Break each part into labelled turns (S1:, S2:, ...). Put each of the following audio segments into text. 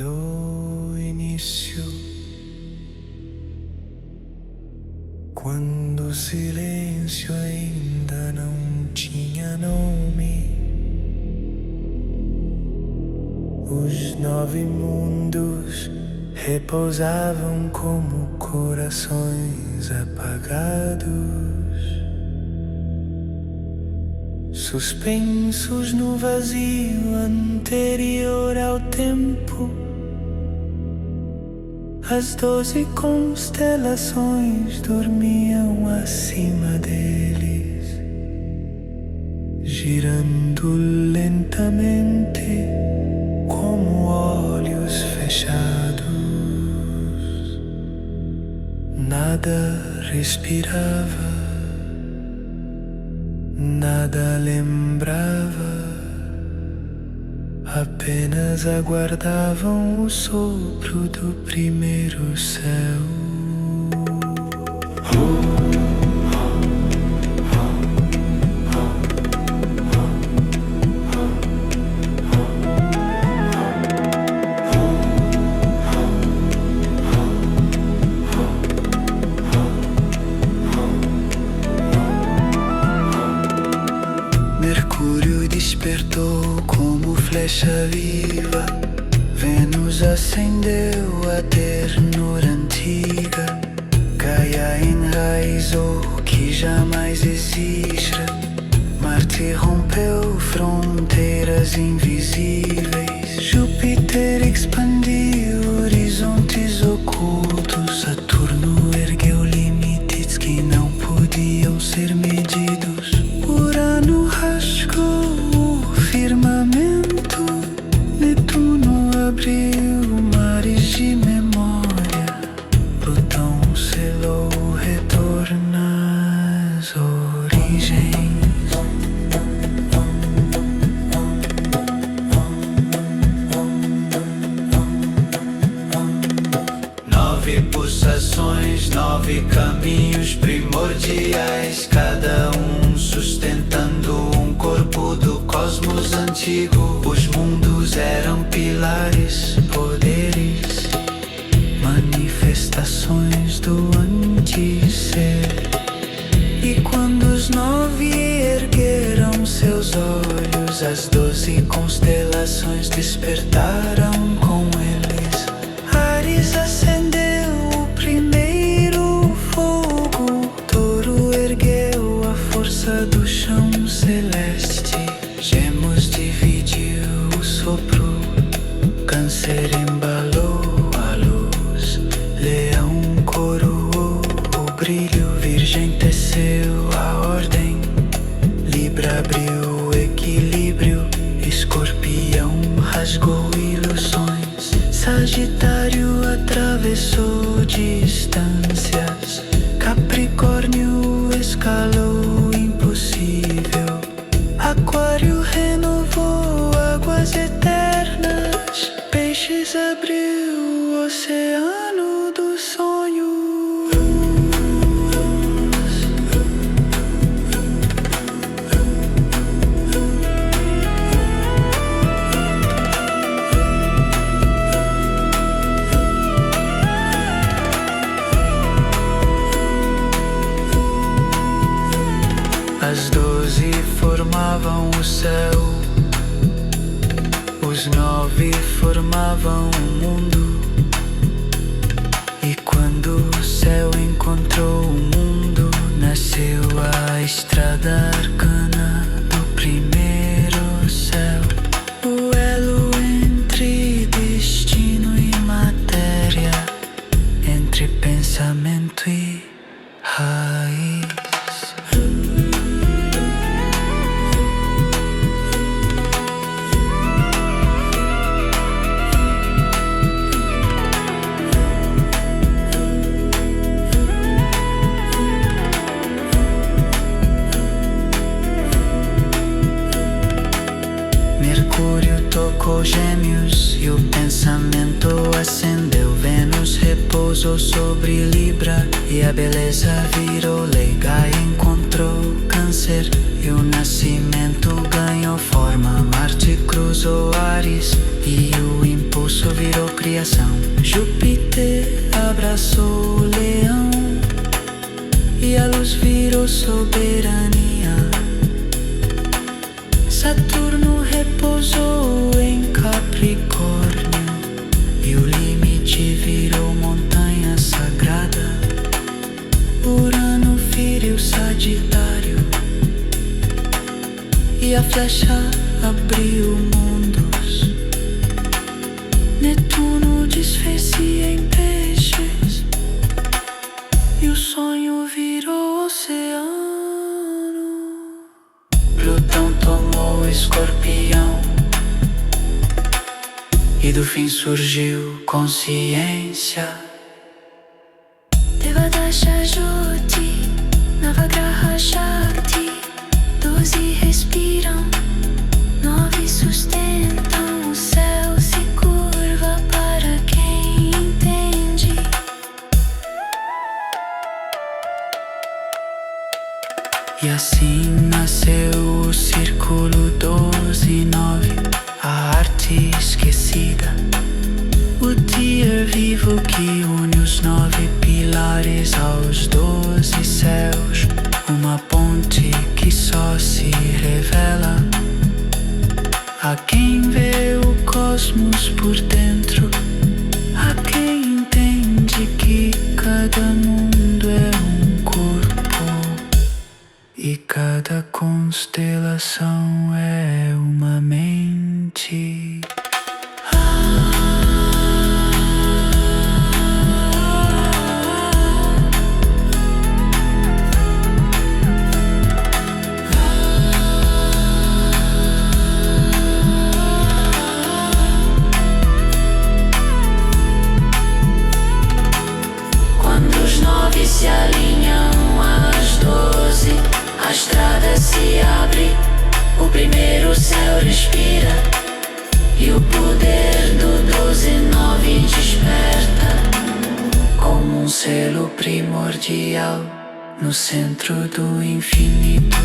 S1: No início, quando o silêncio ainda não tinha nome, os 9 mundos repousavam como corações apagados, suspensos no vazio anterior ao tempo. As 12 constelações dormiam acima deles, girando lentamente como olhos fechados. Nada respirava, nada lembrava, apenas aguardavam o sopro do primeiro céu. Mercúrio despertou como flecha viva, Vênus acendeu a ternura antiga, Gaia enraizou que jamais exista, Marte rompeu fronteiras invisíveis, Júpiter expandiu horizontes ocultos, Saturno ergueu limites que não podiam ser medidos, Urano rasgou o firmamento, Netuno abriu mares de memória, Plutão selou o retorno às origens. 9 pulsações, 9 caminhos primordiais, cada um sustentando um corpo do cosmos antigo. Os mundos eram pilares, poderes, manifestações do anti-ser. E quando os 9 ergueram seus olhos, as 12 constelações despertaram com eles. Áries acendeu o primeiro fogo, Touro ergueu a força do chão celeste, Gêmeos dividiu o sopro, Câncer embalou a luz, Leão coroou o brilho, Virgem teceu a ordem, Libra abriu o equilíbrio, Escorpião rasgou ilusões, Sagitário atravessou distâncias, Capricórnio escalou o impossível, Aquário renovou águas eternas, Peixes abriu o oceano dos sonhos. As 12 formavam o céu, os 9 formavam o mundo. E quando o céu encontrou o mundo, nasceu a estrada arcana do primeiro céu, o elo entre destino e matéria, entre pensamento e raiz. Mercúrio tocou Gêmeos e o pensamento acendeu, Vênus repousou sobre Libra e a beleza virou lei, Gaia encontrou Câncer e o nascimento ganhou forma, Marte cruzou Áries e o impulso urso virou criação. Júpiter abraçou o leão e a luz virou soberania. Saturno repousou em Capricórnio e o limite virou montanha sagrada. Urano feriu Sagitário e a flecha abriu mundos. Netuno desfez-se em peixes e o sonho virou oceano. Plutão tomou Escorpião e do fim surgiu consciência. Devadatta Jyoti, Navagraha Shakti, 12 respiram, 9 sustentam. O céu se curva para quem entende. E assim nasceu o círculo 12/9, a arte esquecida, o dia vivo que une os 9 pilares aos 12 céus, uma ponte que só se revela a quem vê o cosmos por dentro, a quem entende que cada mundo é um corpo e cada constelação é uma mente. Se alinham às 12, a estrada se abre, o primeiro céu respira e o poder do 12/9 desperta como um selo primordial no centro do infinito.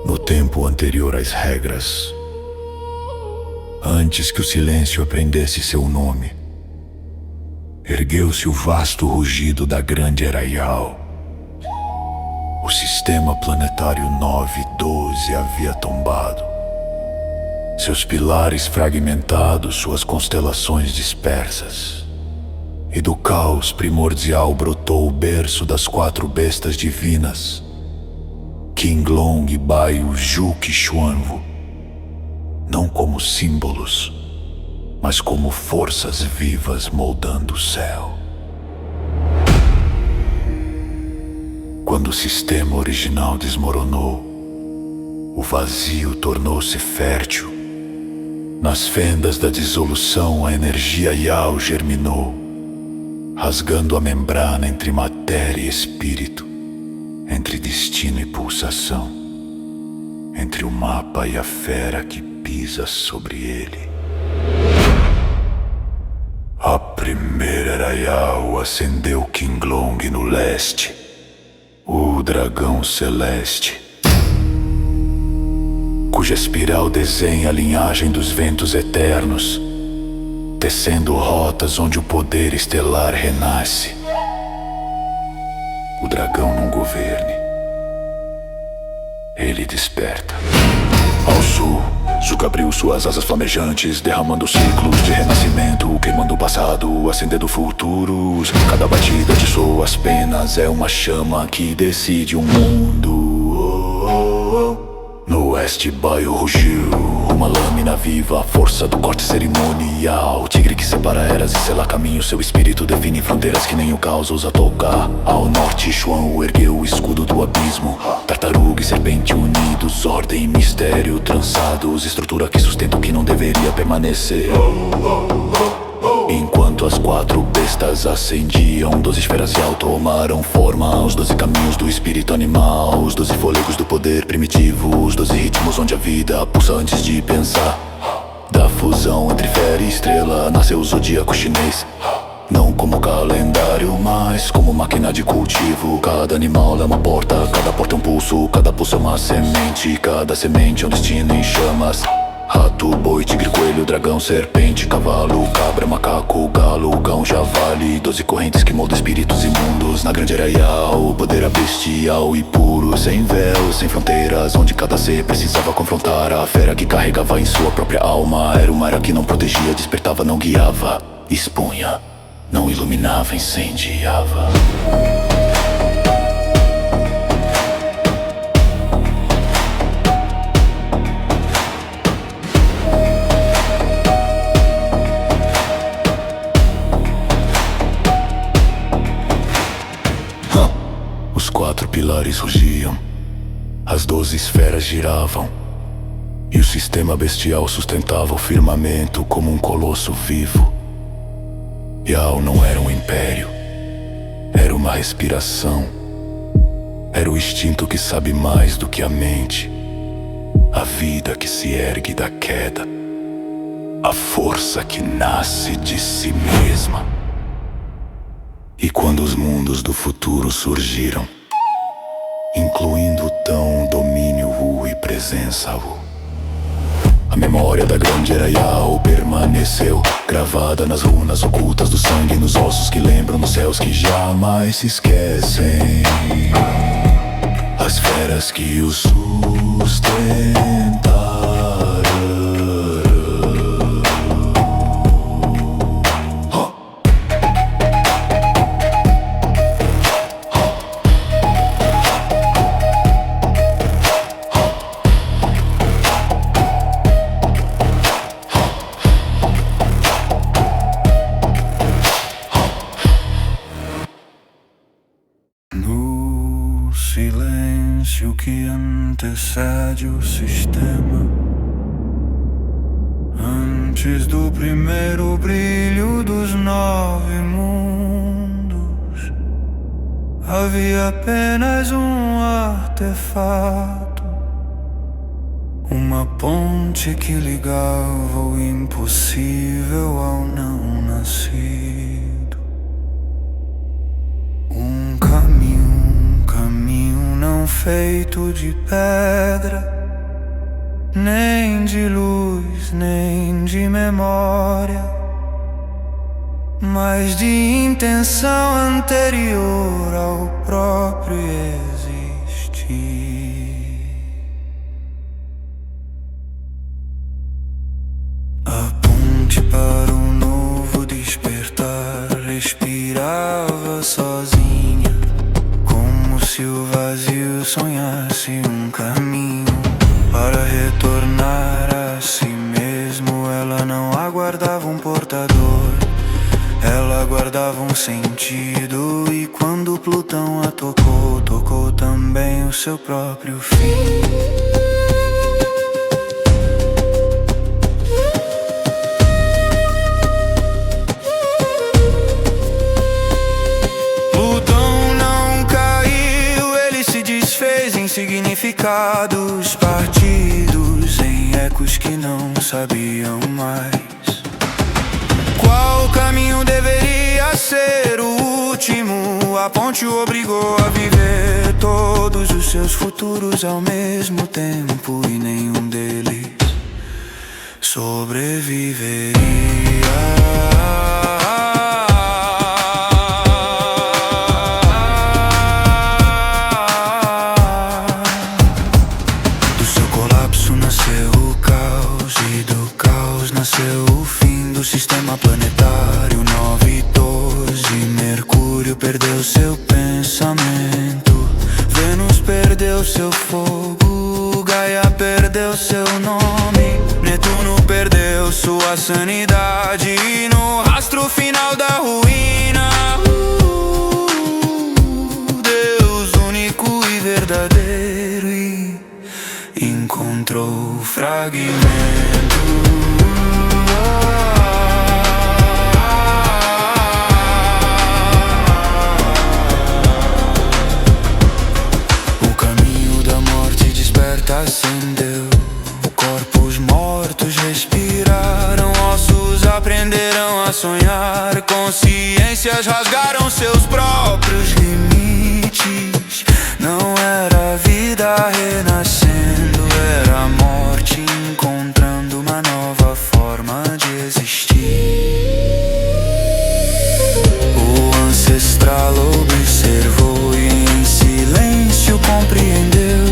S2: No tempo anterior às regras, antes que o silêncio aprendesse seu nome, ergueu-se o vasto rugido da grande Arraial. O sistema planetário 912 havia tombado, seus pilares fragmentados, suas constelações dispersas. E do caos primordial brotou o berço das 4 bestas divinas, Qianlong, Baiyu, Juque e Xuanwu, não como símbolos, mas como forças vivas moldando o céu. Quando o sistema original desmoronou, o vazio tornou-se fértil. Nas fendas da dissolução, a energia Yao germinou, rasgando a membrana entre matéria e espírito, entre destino e pulsação, entre o mapa e a fera que pisa sobre ele. A primeira Arraial acendeu Qianlong no leste, o dragão celeste, cuja espiral desenha a linhagem dos ventos eternos, tecendo rotas onde o poder estelar renasce. O dragão não governe, ele desperta. Ao sul, Zuko abriu suas asas flamejantes, derramando ciclos de renascimento, queimando o passado, acendendo futuros. Cada batida de suas penas é uma chama que decide um mundo. No oeste, Baiyu rugiu, uma lâmina viva, a força do corte cerimonial. O tigre que separa eras e sela caminho, seu espírito define fronteiras que nem o caos ousa tocar. Ao norte, Xuanwu ergueu o escudo do abismo, tartaruga e serpente unidos, ordem e mistério trançados, estrutura que sustenta o que não deveria permanecer. Enquanto as 4 bestas ascendiam, 12 esferas real tomaram forma. Os 12 caminhos do espírito animal, os 12 fôlegos do poder primitivo, os 12 ritmos onde a vida pulsa antes de pensar. Da fusão entre fera e estrela nasceu o zodíaco chinês. Não como calendário, mas como máquina de cultivo. Cada animal é uma porta, cada porta é um pulso, cada pulso é uma semente, cada semente é um destino em chamas. Rato, boi, tigre, coelho, dragão, serpente, cavalo, cabra, macaco, galo, cão, javali. 12 correntes que moldam espíritos imundos na grande arraial. O poder é bestial e puro, sem véu, sem fronteiras, onde cada ser precisava confrontar a fera que carregava em sua própria alma. Era uma era que não protegia, despertava, não guiava, expunha, não iluminava, incendiava. Os 4 pilares rugiam, as 12 esferas giravam, e o sistema bestial sustentava o firmamento como um colosso vivo. Yao não era um império, era uma respiração. Era o instinto que sabe mais do que a mente, a vida que se ergue da queda, a força que nasce de si mesma. E quando os mundos do futuro surgiram, incluindo o tão domínio Wu e presença Wu, a memória da grande era Yao permaneceu gravada nas runas ocultas do sangue, nos ossos que lembram, nos céus que jamais se esquecem. As feras que o sustentaram.
S1: Silêncio que antecede o sistema, antes do primeiro brilho dos 9 mundos, havia apenas um artefato, uma ponte que ligava o impossível ao não nascido. Um caminho não feito de pedra, nem de luz, nem de memória, mas de intenção anterior ao próprio existir. A ponte para um novo despertar respirava sozinha, como se o vazio sonhasse um caminho para retornar a si mesmo. Ela não aguardava um portador, ela aguardava um sentido. E quando Plutão a tocou, tocou também o seu próprio fim. Significados partidos em ecos que não sabiam mais qual caminho deveria ser o último. A ponte o obrigou a viver todos os seus futuros ao mesmo tempo, e nenhum deles sobreviveria. Sistema planetário 9 e 12. Mercúrio perdeu seu pensamento, Vênus perdeu seu fogo, Gaia perdeu seu nome, Netuno perdeu sua sanidade. E no rastro final da ruína, Deus único e verdadeiro, e encontrou fragmentos. acendeu. Corpos mortos respiraram, ossos aprenderam a sonhar, consciências rasgaram seus próprios limites. Não era a vida renascendo, era a morte encontrando uma nova forma de existir. O ancestral observou e em silêncio compreendeu.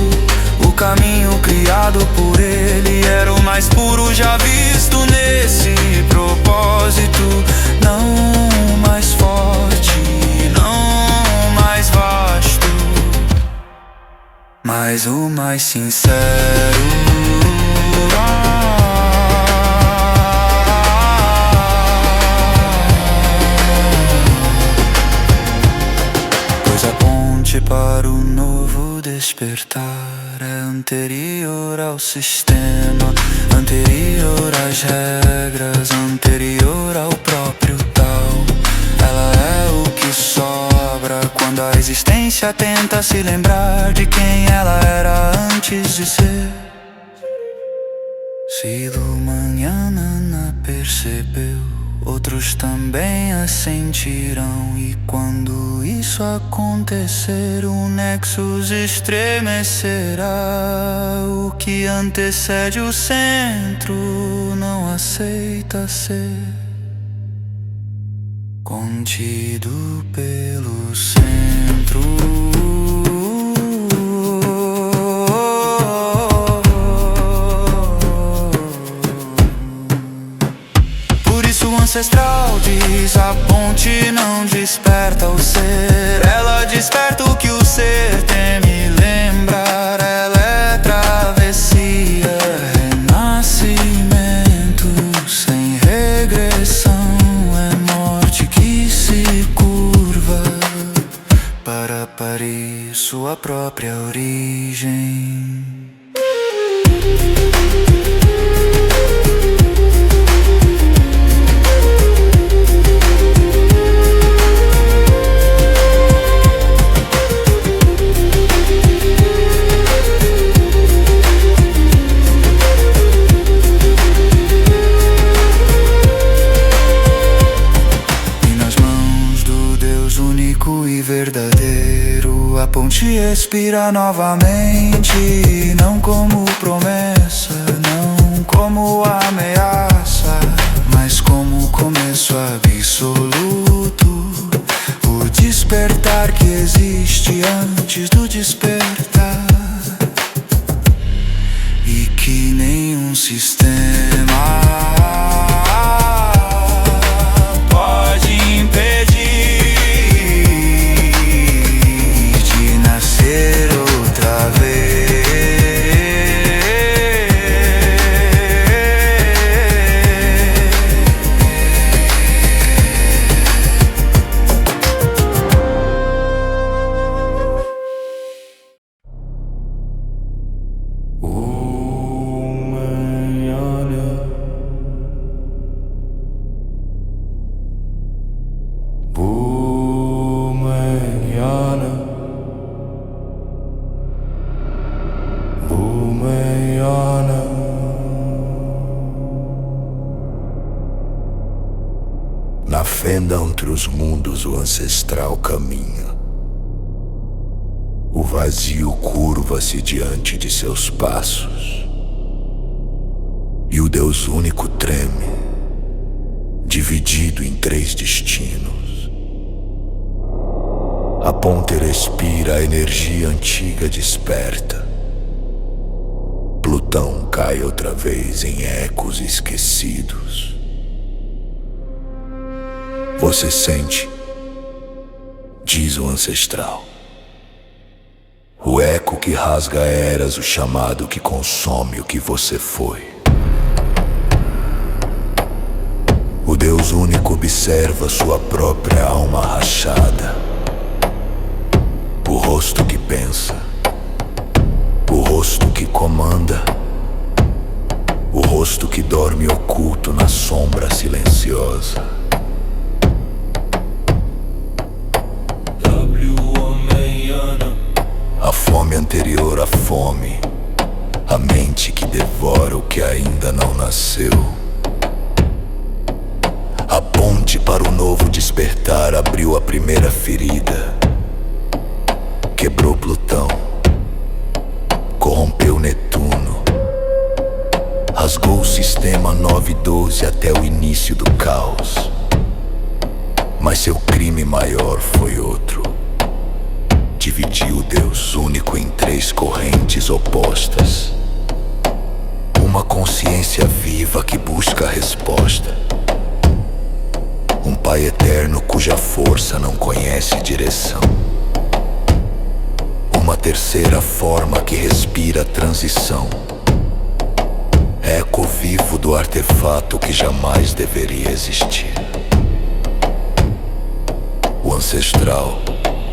S1: O caminho criado por ele era o mais puro já visto nesse propósito. Não o mais forte, não o mais vasto, mas o mais sincero. Pois a ponte para o novo despertar é anterior ao sistema, anterior às regras, anterior ao próprio tal. Ela é o que sobra quando a existência tenta se lembrar de quem ela era antes de ser. Se Lumanhana percebeu, outros também a sentirão. E quando isso acontecer, o Nexus estremecerá. O que antecede o centro não aceita ser contido pelo centro. O ancestral diz: a ponte não desperta o ser, ela desperta o que o ser teme lembrar. Ela é travessia, renascimento sem regressão. É morte que se curva para parir sua própria origem. Verdadeiro, a ponte expira novamente, não como promessa, não como ameaça, mas como começo absoluto. O despertar que existe antes do despertar, e que nenhum sistema pode impedir outra vez.
S2: Na fenda entre os mundos o ancestral caminha. O vazio curva-se diante de seus passos, e o Deus único treme, dividido em 3 destinos. A ponte respira, a energia antiga desperta. Plutão cai outra vez em ecos esquecidos. Você sente, diz o ancestral, o eco que rasga eras, o chamado que consome o que você foi. O Deus único observa sua própria alma rachada, o rosto que pensa, o rosto que comanda, o rosto que dorme oculto na sombra silenciosa. A fome anterior à fome, a mente que devora o que ainda não nasceu. A ponte para o novo despertar abriu a primeira ferida, quebrou Plutão, corrompeu Netuno, rasgou o sistema 912 até o início do caos. Mas seu crime maior foi outro: dividiu o Deus único em três correntes opostas. Uma consciência viva que busca a resposta. Um Pai eterno cuja força não conhece direção. Uma terceira forma que respira a transição. Eco vivo do artefato que jamais deveria existir. O ancestral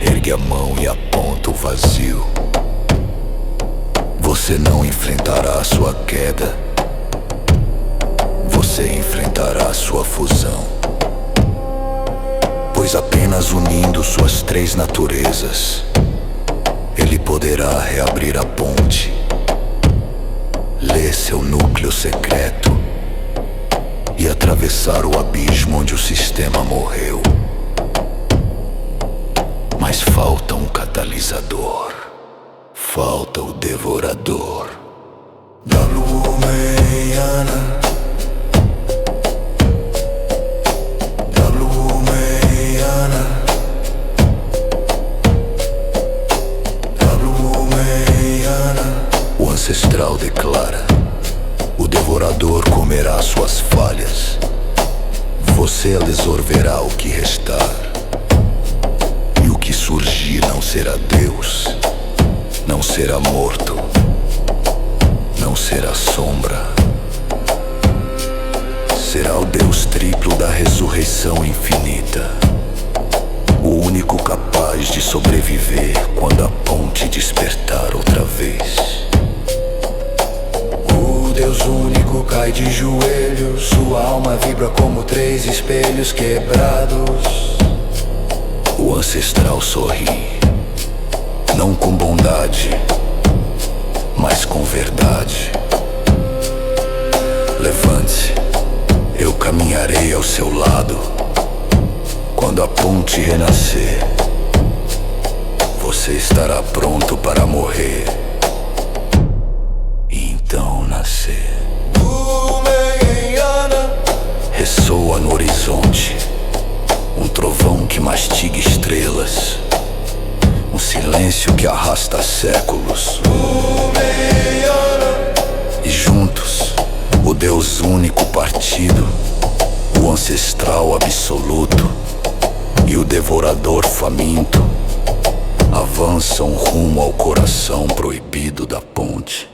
S2: ergue a mão e aponta o vazio. Você não enfrentará a sua queda, você enfrentará a sua fusão. Pois apenas unindo suas três naturezas, ele poderá reabrir a ponte, ler seu núcleo secreto e atravessar o abismo onde o sistema morreu. Mas falta um catalisador, falta o devorador. Dalumeyana, Dalumeyana, Dalumeyana. O ancestral declara: o devorador comerá suas falhas, você absorverá o que restar. O que surgir não será Deus, não será morto, não será sombra. Será o Deus triplo da ressurreição infinita, o único capaz de sobreviver quando a ponte despertar outra vez. O Deus único cai de joelhos, sua alma vibra como três espelhos quebrados. O ancestral sorri, não com bondade, mas com verdade. Levante-se, eu caminharei ao seu lado. Quando a ponte renascer, você estará pronto para morrer e então nascer. Ressoa no horizonte um trovão que mastiga estrelas, um silêncio que arrasta séculos. E juntos, o Deus único partido, o ancestral absoluto e o devorador faminto avançam rumo ao coração proibido da ponte.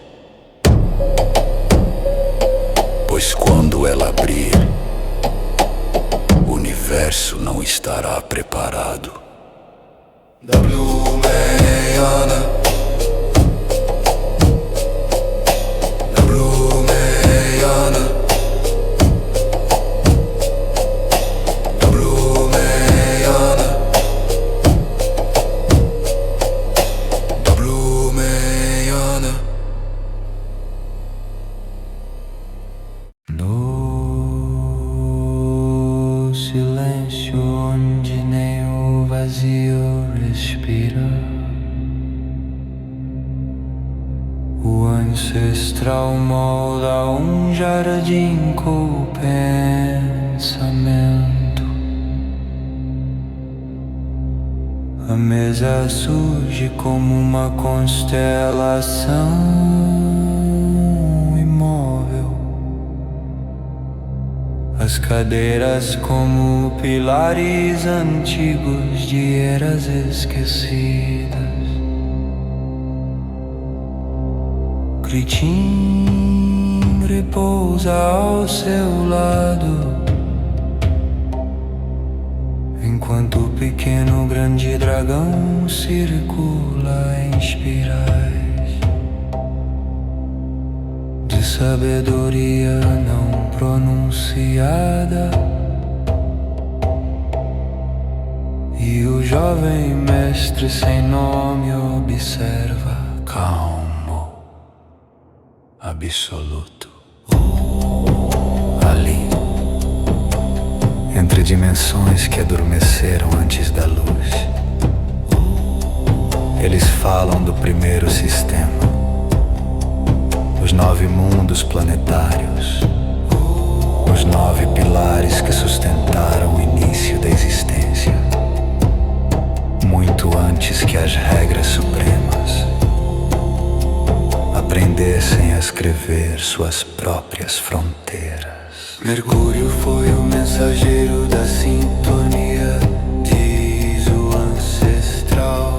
S2: Pois quando ela abrir, o universo não estará preparado. Dalumeyana, Dalumeyana, Dalumeyana, Dalumeyana. No silêncio onde nem o vazio respira, o ancestral molda um jardim com o pensamento. A mesa surge como uma constelação imóvel, as cadeiras como pilares antigos de eras esquecidas. Critim repousa ao seu lado, enquanto o pequeno grande dragão circula em espirais de sabedoria não pronunciada. E o jovem mestre sem nome observa calmo. absoluto. Ali, entre dimensões que adormeceram antes da luz, eles falam do primeiro sistema, os 9 mundos planetários, os 9 pilares que sustentaram o início da existência, muito antes que as regras supremas aprendessem a escrever suas próprias fronteiras.
S1: Mercúrio foi o mensageiro da sintonia, diz o ancestral.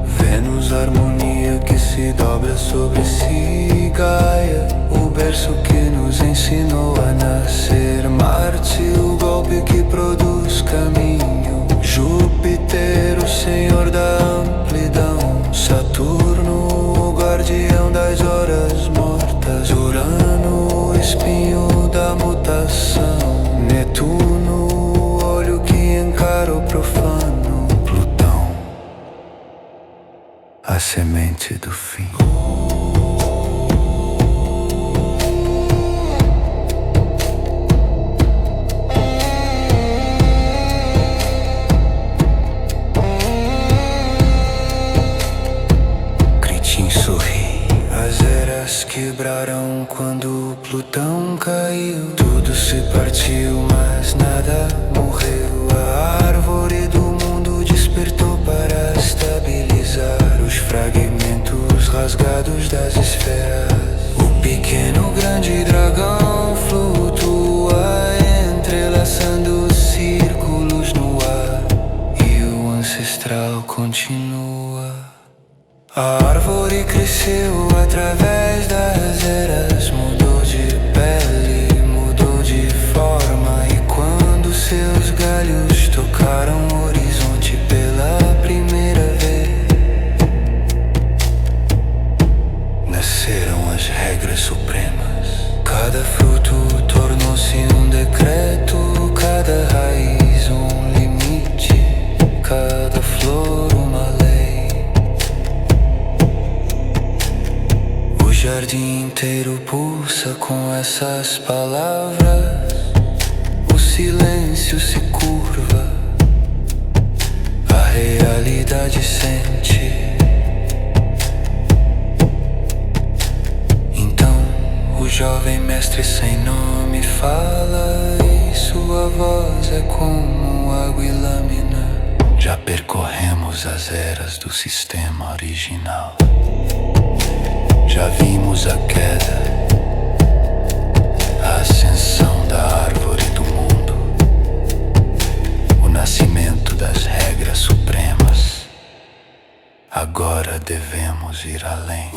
S1: Vênus, harmonia que se dobra sobre si. Gaia, o berço que nos ensinou a nascer. Marte, o golpe que produz caminho. Júpiter, o senhor da amplidão. Saturno, o guardião das horas mortas. Urano, o espinho da mutação. Netuno, o olho que encara o profano.
S2: Plutão, a semente do fim.
S1: As eras quebraram quando Plutão caiu. Tudo se partiu, mas nada morreu. A árvore do mundo despertou para estabilizar os fragmentos rasgados das esferas. O pequeno grande dragão flutua, entrelaçando círculos no ar, e o ancestral continua. A árvore cresceu através das eras, mudou de pele, mudou de forma. E quando seus galhos tocaram o horizonte pela primeira vez,
S2: nasceram as regras supremas.
S1: cada fruto tornou-se um decreto, cada raiz um limite, cada flor uma lei. O jardim inteiro pulsa com essas palavras. O silêncio se curva, a realidade sente. Então o jovem mestre sem nome fala, e sua voz é como água e lâmina.
S2: Já percorremos as eras do sistema original. Já vimos a queda, a ascensão da árvore do mundo, o nascimento das regras supremas. Agora devemos ir além.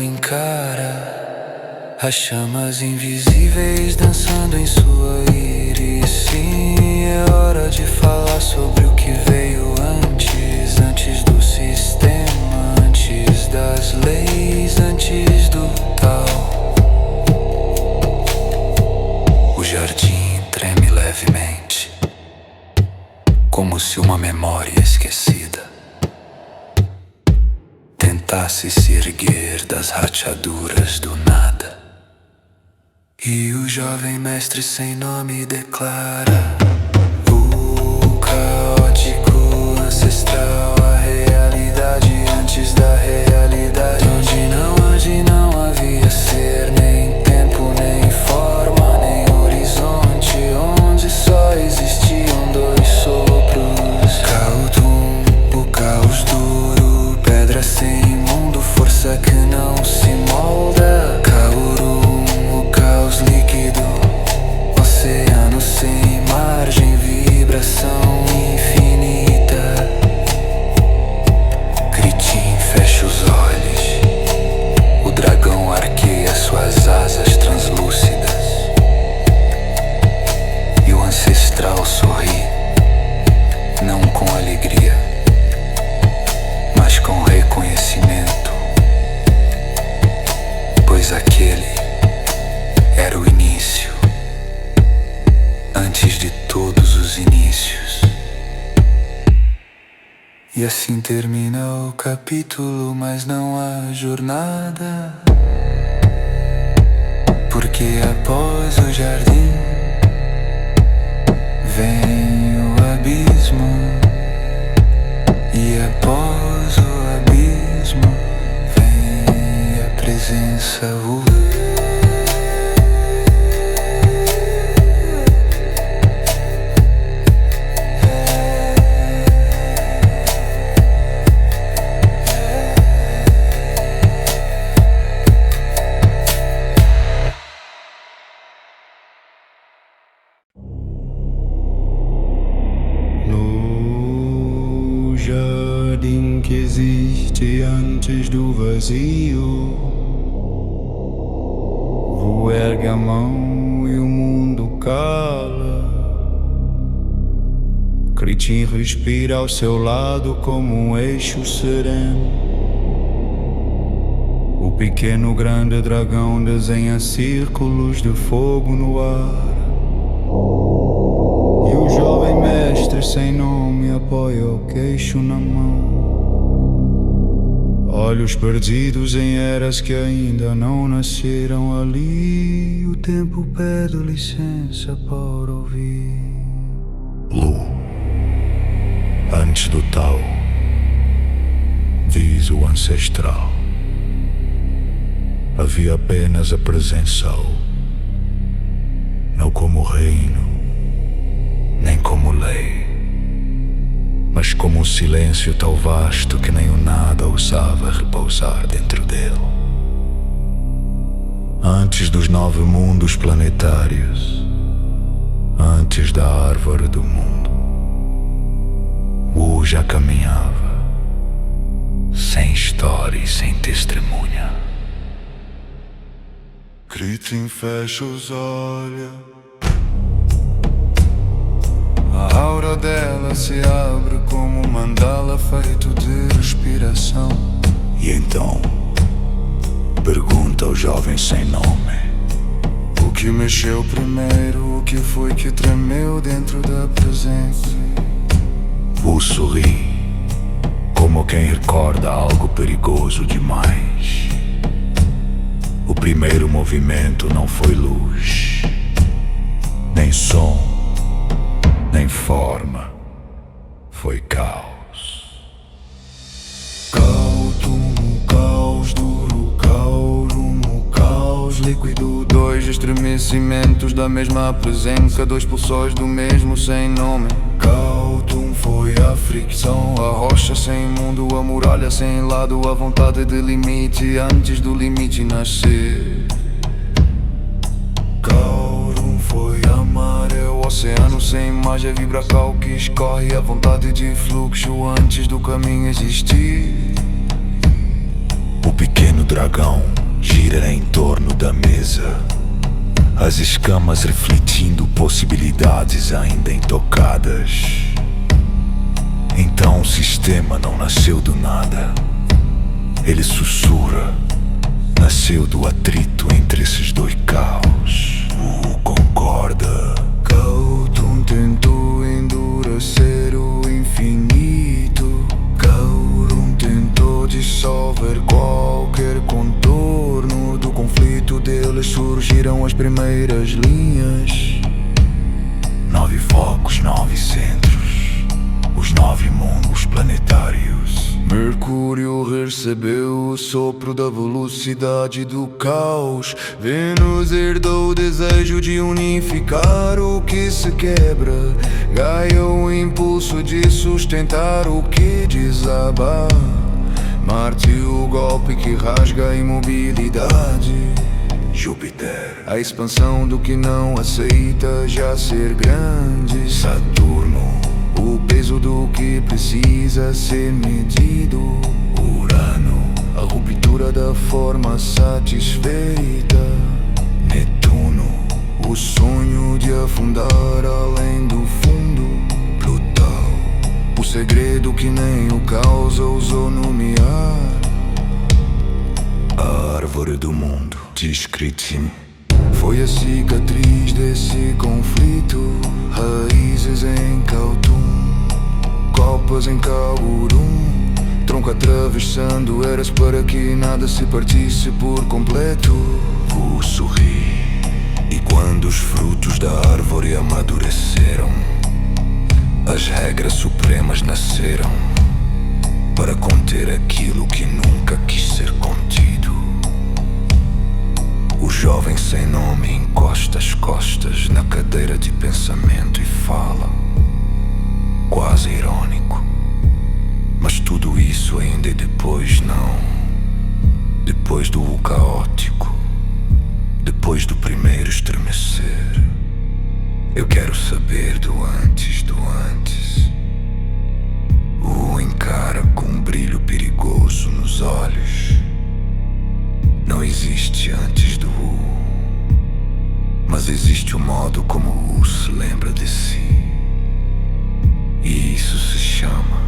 S1: Encara as chamas invisíveis dançando em sua íris. Sim, é hora de falar sobre o que veio antes, antes do sistema, antes das leis, antes do tal.
S2: O jardim treme levemente, como se uma memória esquecida tentasse se erguer das rachaduras do nada.
S1: E o jovem mestre sem nome declara: o caótico ancestral, a realidade antes da realidade, onde não havia ser, nem tempo, nem forma, nem horizonte, onde só existiam dois sopros. Caotum, o caos duro, pedra sem mundo, força que não se molda. Kaurum, o caos líquido, oceano sem margem, vibração infinita. Critim fecha os olhos, o dragão arqueia suas asas translúcidas, e o ancestral sorri, não com alegria, mas com reconhecimento. aquele era o início, antes de todos os inícios. E assim termina o capítulo, mas não a jornada, porque após o jardim vem o abismo, e após o abismo vem a presença.
S3: No jardim que existe antes do vazio, ergue a mão e o mundo cala. Critim respira ao seu lado como um eixo sereno. O pequeno grande dragão desenha círculos de fogo no ar. E o jovem mestre sem nome apoia o queixo na mão. Olhos perdidos em eras que ainda não nasceram ali. O tempo pede licença para ouvir.
S2: Lu, antes do tal, diz o ancestral, havia apenas a presença, não como reino, nem como lei, mas como um silêncio tão vasto que nem o nada ousava repousar dentro dele. Antes dos 9 mundos planetários, antes da árvore do mundo, Wu já caminhava, sem história e sem testemunha.
S3: Critim fecha os olhos, a aura dela se abre como um mandala feito de respiração.
S2: E então, pergunta ao jovem sem nome:
S3: o que mexeu primeiro, o que foi que tremeu dentro da presença?
S2: Wu sorri, como quem recorda algo perigoso demais. O primeiro movimento não foi luz, nem som, nem forma, foi caos.
S3: Cautumo, caos duro, caurumo, caos líquido. 2 estremecimentos da mesma presença, 2 pulsões do mesmo sem nome. Cautum foi a fricção, a rocha sem mundo, a muralha sem lado, a vontade de limite antes do limite nascer. Caurum foi a maré, o oceano sem margem, vibra cal que escorre, a vontade de fluxo antes do caminho existir.
S2: O pequeno dragão gira em torno da mesa, as escamas refletindo possibilidades ainda intocadas. Então o sistema não nasceu do nada, ele sussurra, nasceu do atrito entre esses 2 caos. Concorda.
S3: Cautum tentou endurecer o infinito, Caurum tentou dissolver qualquer contorno do conflito. Deles surgiram as primeiras linhas.
S2: 9 focos, 9 centros, os 9 mundos planetários.
S3: Mercúrio recebeu o sopro da velocidade do caos. Vênus herdou o desejo de unificar o que se quebra. Gaia o impulso de sustentar o que desaba. Marte o golpe que rasga a imobilidade.
S2: Júpiter,
S3: a expansão do que não aceita já ser grande.
S2: Saturno,
S3: o peso do que precisa ser medido.
S2: Urano,
S3: a ruptura da forma satisfeita.
S2: Netuno,
S3: o sonho de afundar além do fundo.
S2: Plutão,
S3: o segredo que nem o caos ousou nomear.
S2: a árvore do mundo. diz Kritin.
S3: Foi a cicatriz desse conflito, raízes em Khautum, copas em Kaurum, tronco atravessando eras para que nada se partisse por completo.
S2: Sorri.
S3: E quando os frutos da árvore amadureceram, as regras supremas nasceram para conter aquilo que nunca quis ser contido. O jovem sem nome encosta as costas na cadeira de pensamento e fala, quase irônico: mas tudo isso ainda é depois, não? Depois do caótico, depois do primeiro estremecer. Eu quero saber do antes do antes. O encara com um brilho perigoso nos olhos. Não existe antes do mas existe o modo como o se lembra de si. E isso se chama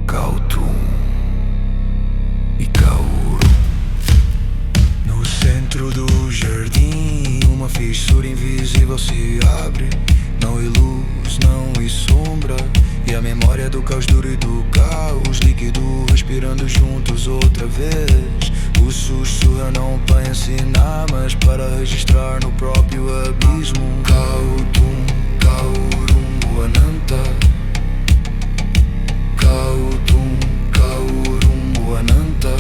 S3: Khautum e Kauru. No centro do jardim, uma fissura invisível se abre. Não há luz, não há sombra, e a memória do caos duro e do caos líquido respirando juntos outra vez. O sussurro não para ensinar, mas para registrar no próprio abismo. Khautum, Kaurum, Ananta. Khautum, Kaurum, Ananta.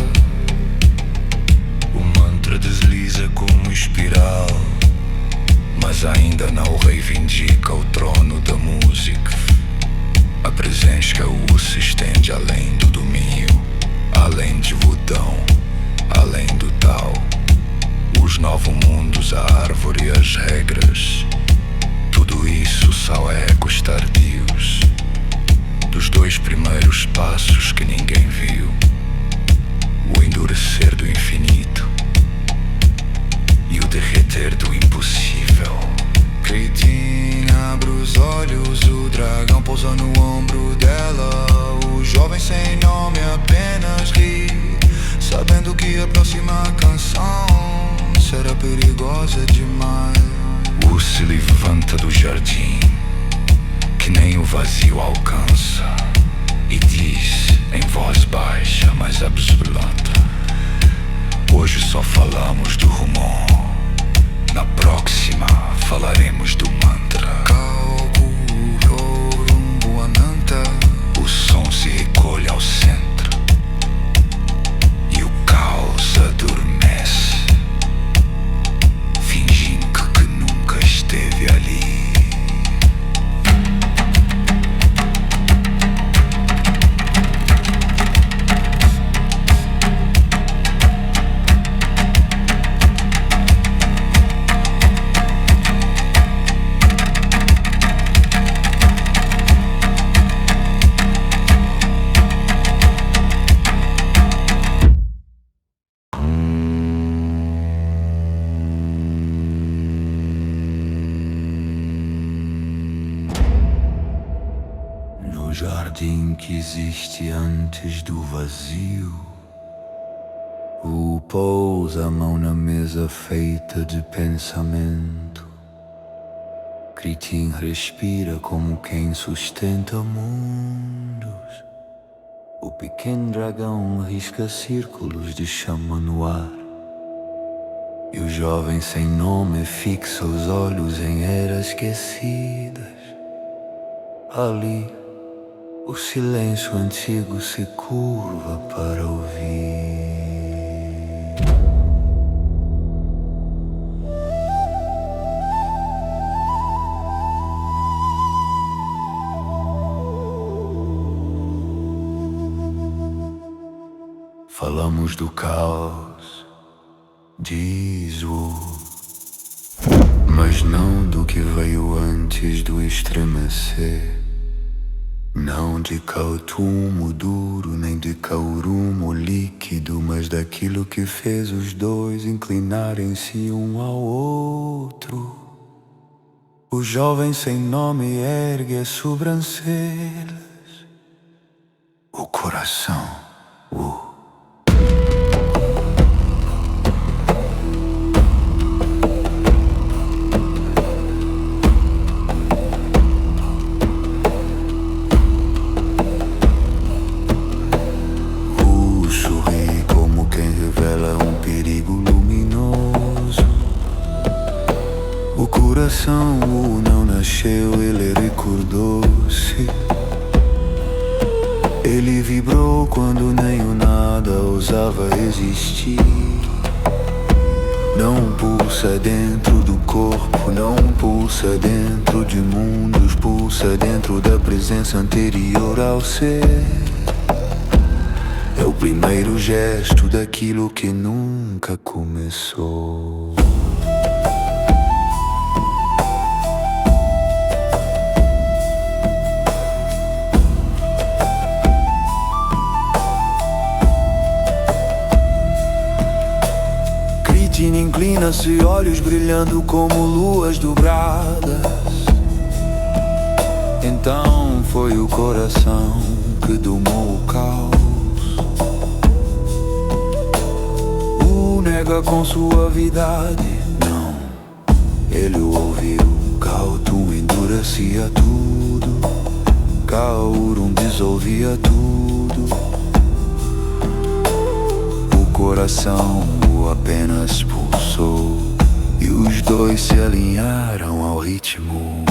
S3: O mantra desliza como espiral, mas ainda não reivindica o trono da música. A presença se estende além do domínio, além de Wudão, além do Tao. Os novos mundos, a árvore e as regras, tudo isso só é ecos tardios dos dois primeiros passos que ninguém viu. O endurecer do infinito e o derreter do impossível. Kritin abre os olhos, o dragão pousa no ombro dela. O jovem sem nome apenas ri, sabendo que a próxima canção será perigosa demais. O se levanta do jardim, que nem o vazio alcança, e diz em voz baixa, mas absoluta: hoje só falamos do rumor, na próxima falaremos do mantra. O som se recolhe ao centro e o caos adormece, fingindo que nunca esteve ali. No jardim que existe antes do vazio, o pousa a mão na mesa feita de pensamento. Kritin respira como quem sustenta mundos. O pequeno dragão risca círculos de chama no ar, e o jovem sem nome fixa os olhos em eras esquecidas. Ali, o silêncio antigo se curva para ouvir. Falamos do caos, diz o, mas não do que veio antes do estremecer. Não de Khautum o duro, nem de Kaurum o líquido, mas daquilo que fez os dois inclinarem-se um ao outro. O jovem sem nome ergue as sobrancelhas, o coração, Ele vibrou quando nem o nada ousava existir. Não pulsa dentro do corpo, não pulsa dentro de mundos, pulsa dentro da presença anterior ao ser. É o primeiro gesto daquilo que nunca começou. Critina inclina-se, olhos brilhando como luas dobradas. Então foi o coração que domou o caos. O nega com suavidade, não, ele o ouviu. Kautum endurecia tudo, Kaurum dissolvia tudo. O coração apenas pulsou e os dois se alinharam ao ritmo.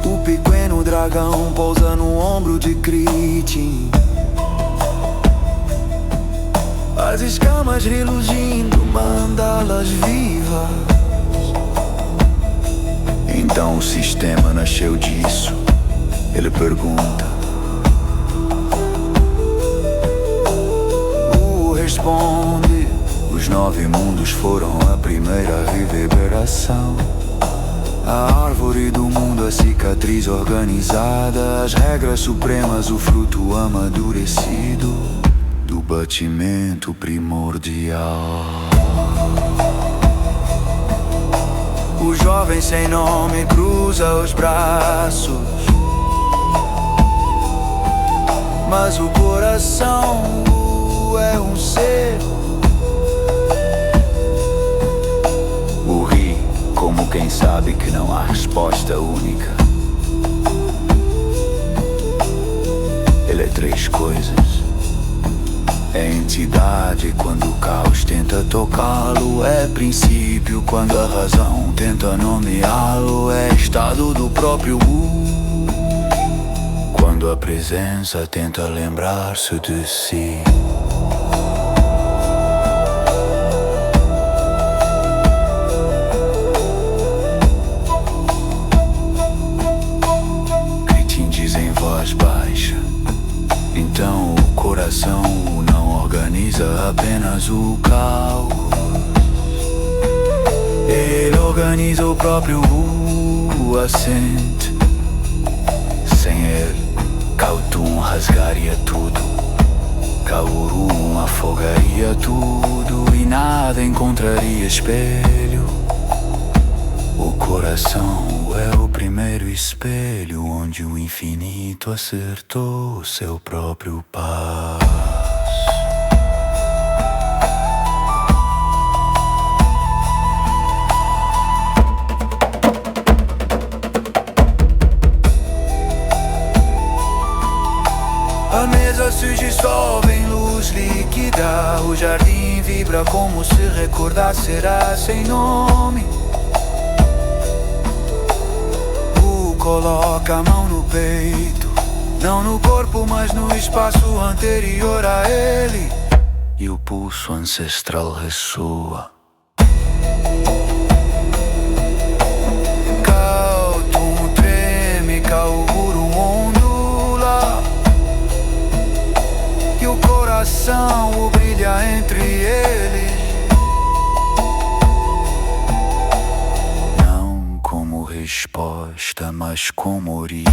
S3: O pequeno dragão pousa no ombro de Critin, as escamas reluzindo, mandalas vivas. Então o sistema nasceu disso. Ele pergunta, responde. Os 9 mundos foram a primeira reverberação. A árvore do mundo, a cicatriz organizada, as regras supremas, o fruto amadurecido do batimento primordial. O jovem sem nome cruza os braços, mas o coração é um ser. O ri como quem sabe que não há resposta única. Ele é 3 coisas. É entidade quando o caos tenta tocá-lo. É princípio quando a razão tenta nomeá-lo. É estado do próprio quando a presença tenta lembrar-se de si. Critin diz em voz baixa, então o coração não organiza apenas o caos. Ele organiza o próprio assente. Sem ele, Kautum rasgaria tudo, Kaurum afogaria tudo e nada encontraria espelho. O coração é o primeiro espelho onde o infinito acertou seu próprio passo. A mesa se dissolve em luz líquida. O jardim vibra como se recordar será sem nome. Coloca a mão no peito, não no corpo, mas no espaço anterior a ele. E o pulso ancestral ressoa. Kautum treme, Kaurum ondula, e o coração o brilha entre eles. Resposta, mas como origem.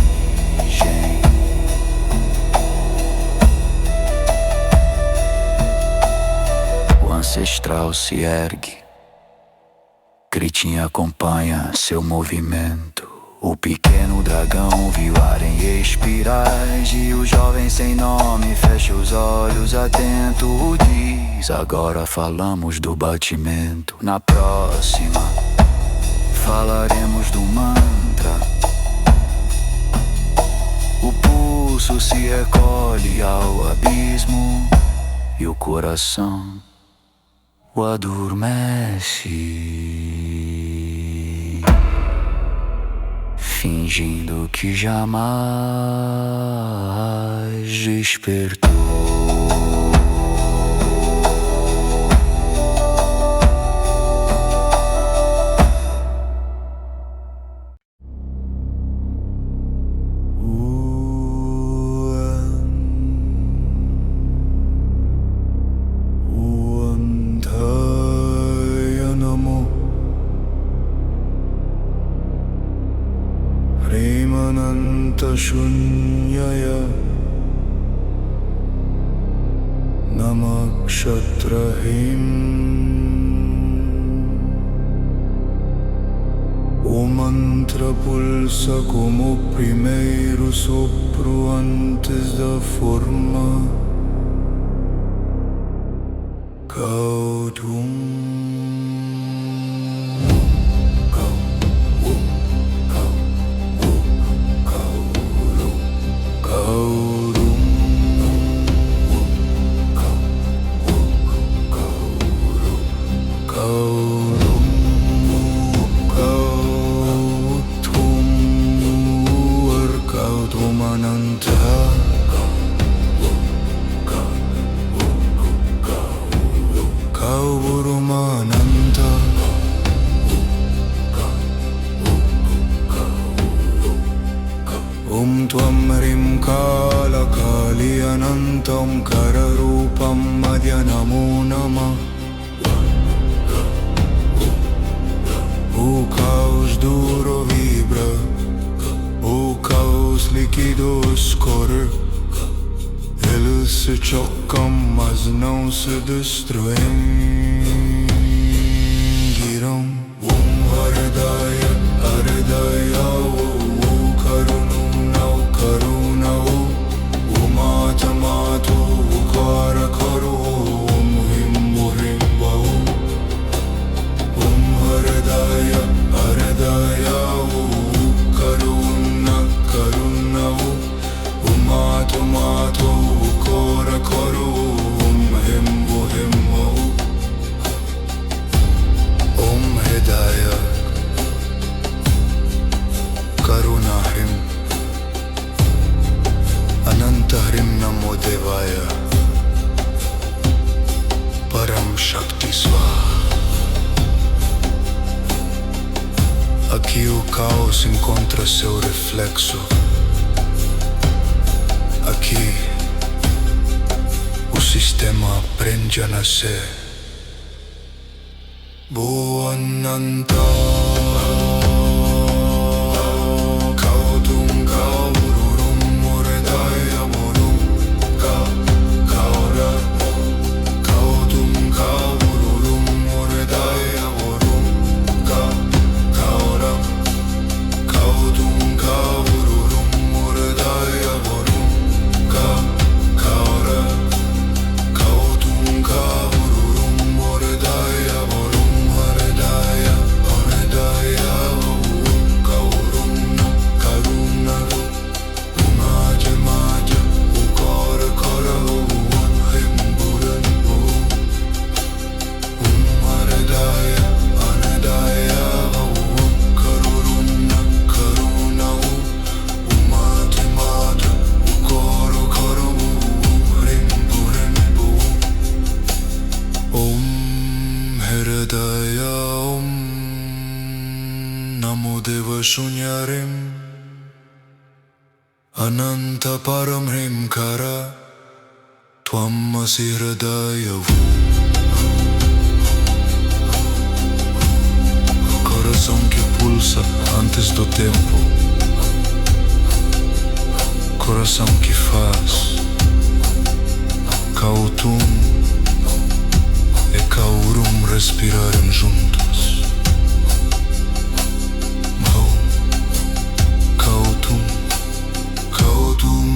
S3: O ancestral se ergue, Critin acompanha seu movimento. O pequeno dragão viu ar em espirais e o jovem sem nome fecha os olhos atento. Diz, agora falamos do batimento. Na próxima falaremos do mantra. O pulso se recolhe ao abismo
S1: e o coração o adormece, fingindo que jamais despertou.
S3: Shunyaya Namakshatrahim O mantra pulsa como o primeiro sopro antes da forma. Kautum Tvam Rim Kala Kali Anantam Kararupam Madhya Namo Namah. O caos duro vibra, o caos líquido escorre. Eles se chocam, mas não se destroem. Giram Haridaya, Haridaya, Karuna, Mata Mato, Kara Karo, Himbo Himbo, Haridaya, Haridaya, Karuna, Mata Mato, Kara Karo, Himbo Himbo, Hidaya, Karuna Him. Ananta Hrim Namo Devaya, Param Shakti Swaha. Aqui o caos encontra seu reflexo. Aqui o sistema aprende a nascer. Boananta Shunyarim Ananta Param Hrim Kara Tvam Asi Hridaya. Coração que pulsa antes do tempo, coração que faz. Kautum e Kaurum respirarem juntos.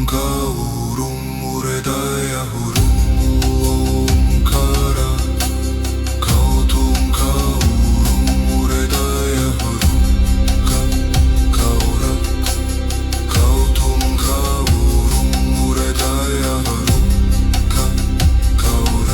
S3: Kaurum Uredaya Hurum Omkara. Kautum Kaurum Uredaya Hurum Kaura. Kautum Kaurum Uredaya Hurum Kaura.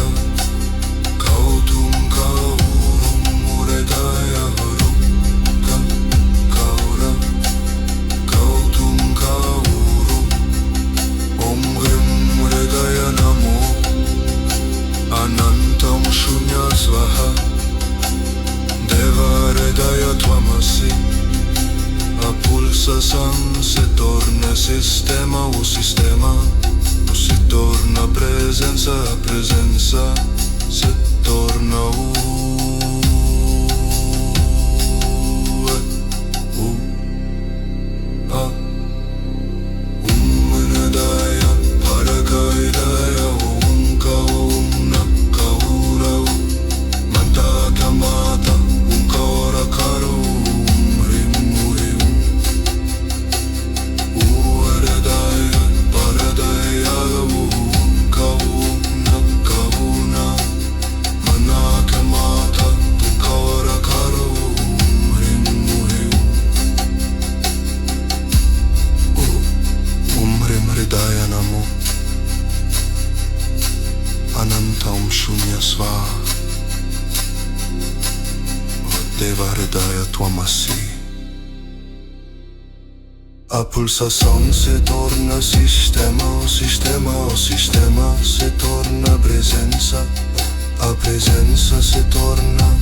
S3: sistema se torna presença, a presença se torna Manadaya, Parakaidaya, Om Kauna, Kaura, Mantaka Mata, Kaura Karu, Rim, Uaradaya, Paradaya, Om Kauna, Kauna, Manaka Mata, Kaura Karu, Rim, Hridaya Namo Ananta Om Shunya Svaha Deva Hridaya Twamasi. A pulsação se torna sistema, o sistema se torna presença, a presença se torna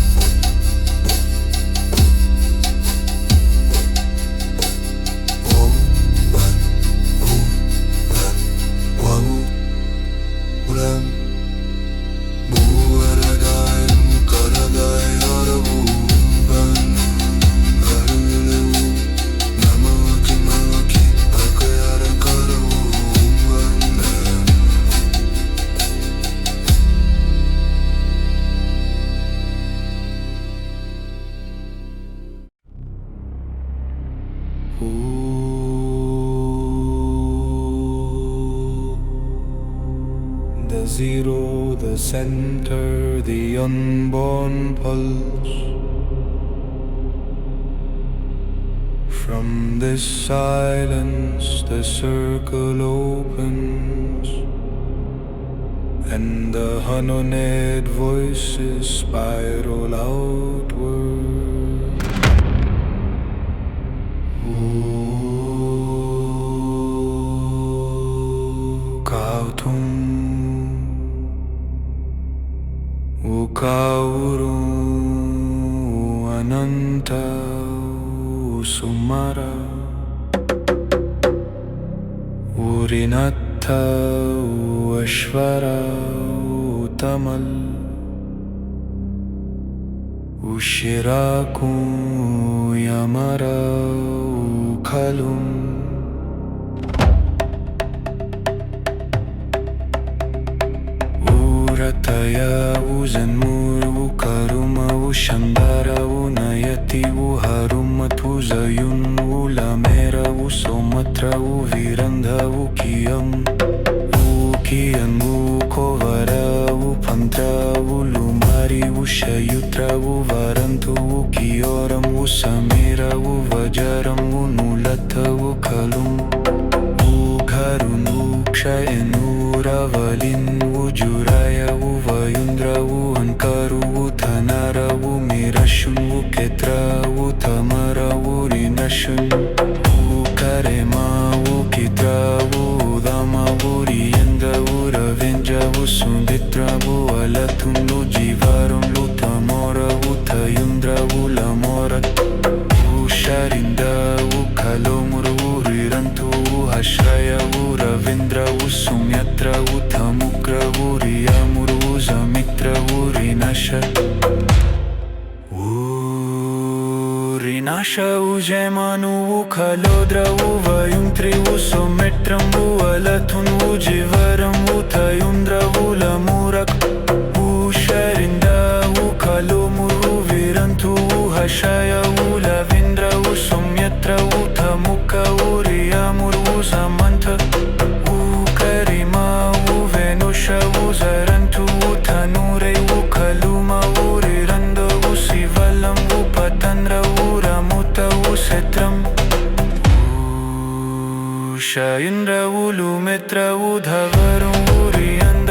S3: the zero, the center, the unborn pulse. From this silence the circle opens, and the Hanoned voices spiral outward. Kauru Ananta Sumara Urinatta Ashvara Tamal Ushiraku Yamara Kalum Urataya Uzenmur Ukaruma Ushandara Unayati Uharumat Uzayun Ulamera Usomatra Uvirandha Ukiyam Ukiyan Ukovara Upantra Ulumari Ushayutra Uvarantu Ukiyoram Usamira Uvajaram Unulata Ukalum Ukharun Ukshayan Uravalin Ujuraya Uvayundra Uankaru Uthanara Umirashun Uketra Utamara Urinashun Ukarema Ukitra Udama Uriyenda Uravenja Usunditra Ualatun Ujivarum Lutamora Utayundra Ulamorat Usharinda Ukalomur Urirantu Uhashraya Uravendra Usumyatra Uthamukra Uriyamur Uzamitra Urinasha Urinasha Ujemanu Ukhalodra Uvayuntri Usometram Ualathun Ujivaram Utayundra Ulamurak Usharinda Ukalomur Uvirantu Uhashaya Ulavindra Usumyatra Uthamuka Uriyamur Uzamanta Ukarima Uvenusha Uzarantu Uthanure Ukaluma Uriranda Usivalam Upatandra Uramuta Usetram Ushayindra Ulumetra Udhavaram Uriyanda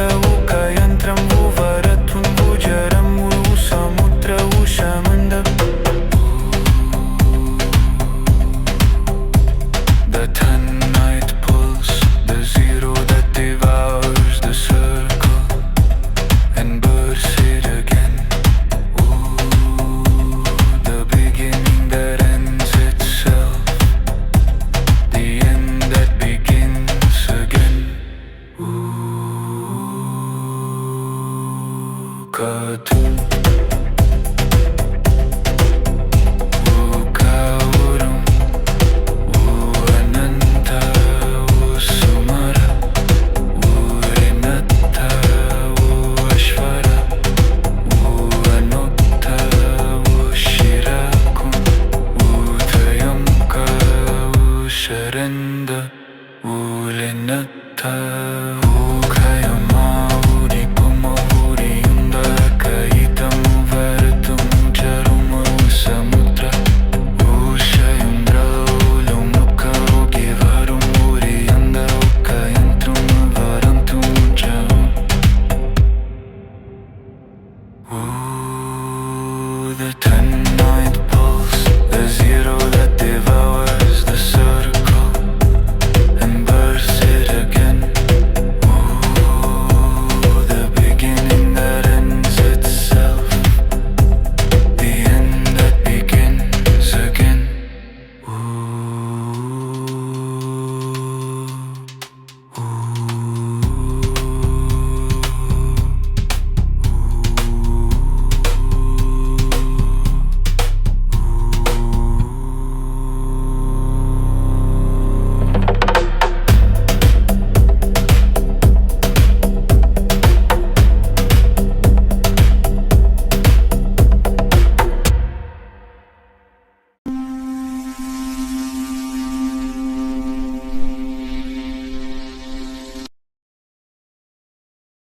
S3: Catum.